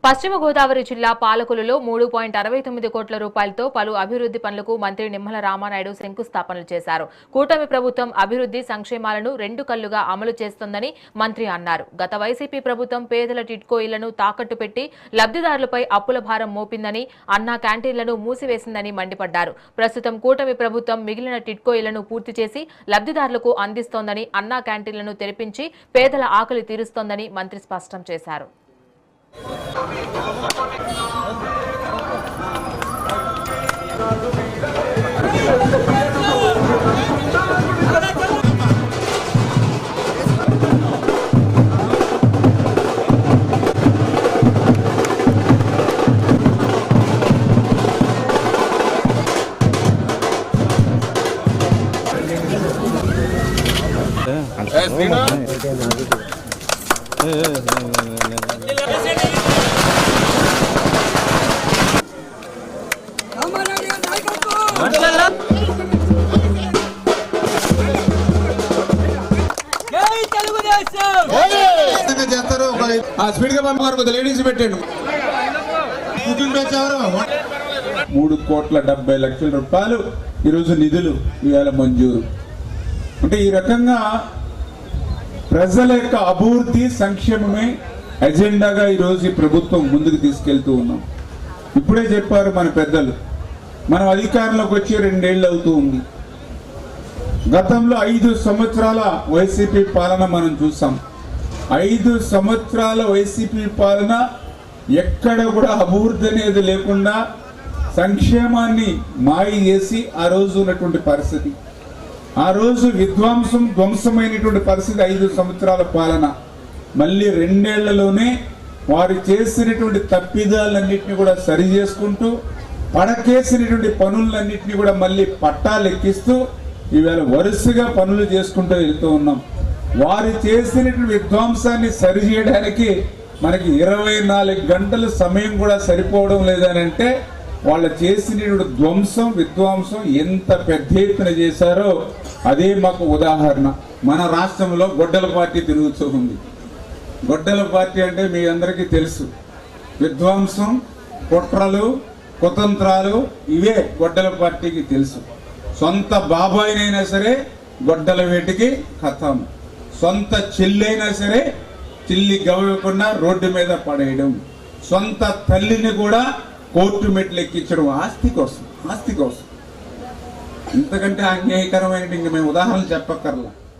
పశ్చిమ గోదావరి జిల్లా పాలకులలో 3.69 కోట్ల రూపాయలతో పలు అభివృద్ధి పనులకు మంత్రి నిమ్మల రామానాయుడు శంకుస్థాపనలు చేశారు. కూటమి ప్రభుత్వం అభివృద్ధి సంక్షేమాలను రెండు కళ్లుగా అమలు చేస్తోందని మంత్రి అన్నారు. గత వైసీపీ ప్రభుత్వం పేదల టిడ్కో ఇళ్లను తాకట్టు పెట్టి లబ్ధిదారులపై అప్పుల భారం మోపిందని, అన్నా క్యాంటీన్లను మూసివేసిందని మండిపడ్డారు. ప్రస్తుతం కూటమి ప్రభుత్వం మిగిలిన టిడ్కో ఇళ్లను పూర్తి చేసి లబ్ధిదారులకు అందిస్తోందని, అన్నా క్యాంటీన్లను తెరిపించి పేదల ఆకలి తీరుస్తోందని మంత్రి స్పష్టం చేశారు. లేడీస్ పెట్టండి. 3,70,00,000 రూపాయలు ఈరోజు నిధులు ఇవాళ మంజూరు. అంటే ఈ రకంగా ప్రజల యొక్క అభివృద్ధి సంక్షేమమే ఎజెండాగా ఈరోజు ఈ ప్రభుత్వం ముందుకు తీసుకెళ్తూ ఉన్నాం. ఇప్పుడే చెప్పారు మన పెద్దలు, మనం అధికారంలోకి వచ్చి 2 ఏళ్ళు అవుతూ ఉంది. గతంలో 5 సంవత్సరాల వైసీపీ పాలన మనం చూసాం. 5 సంవత్సరాల వైసీపీ పాలన ఎక్కడ కూడా అభివృద్ధి అనేది లేకుండా సంక్షేమాన్ని మాయ చేసి ఆ రోజు ఉన్నటువంటి పరిస్థితి, ఆ రోజు ధ్వంసమైనటువంటి పరిస్థితి 5 సంవత్సరాల పాలన. మళ్ళీ 2 ఏళ్లలోనే వారు చేసినటువంటి తప్పిదాలన్నింటినీ కూడా సరి చేసుకుంటూ పడకేసినటువంటి పనులన్నింటినీ కూడా మళ్ళీ పట్టాలెక్కిస్తూ ఈవేళ వరుసగా పనులు చేసుకుంటూ వెళ్తూ ఉన్నాం. వారు చేసినటువంటి విధ్వంసాన్ని సరిచేయడానికి మనకి 24 గంటల సమయం కూడా సరిపోవడం లేదనంటే వాళ్ళు చేసినటువంటి విధ్వంసం ఎంత పెద్ద ఎత్తున చేశారో అదే మాకు ఉదాహరణ. మన రాష్ట్రంలో గొడ్డల పార్టీ తిరుగుతూ ఉంది. గొడ్డల పార్టీ అంటే మీ అందరికీ తెలుసు, విధ్వంసం, కుట్రలు, కుతంత్రాలు ఇవే గొడ్డల పార్టీకి తెలుసు. సొంత బాబాయినైనా సరే గొడ్డల వేటికి ఖతం, సొంత చెల్లైనా సరే చిల్లి గవ్వకుండా రోడ్డు మీద పడేయడం, సొంత తల్లిని కూడా కోర్టు మెట్లు ఎక్కించడం ఆస్తి కోసం. ఇంతకంటే అన్యాయకరమైన ఇంక మేము ఉదాహరణలు చెప్పక్కర్లా.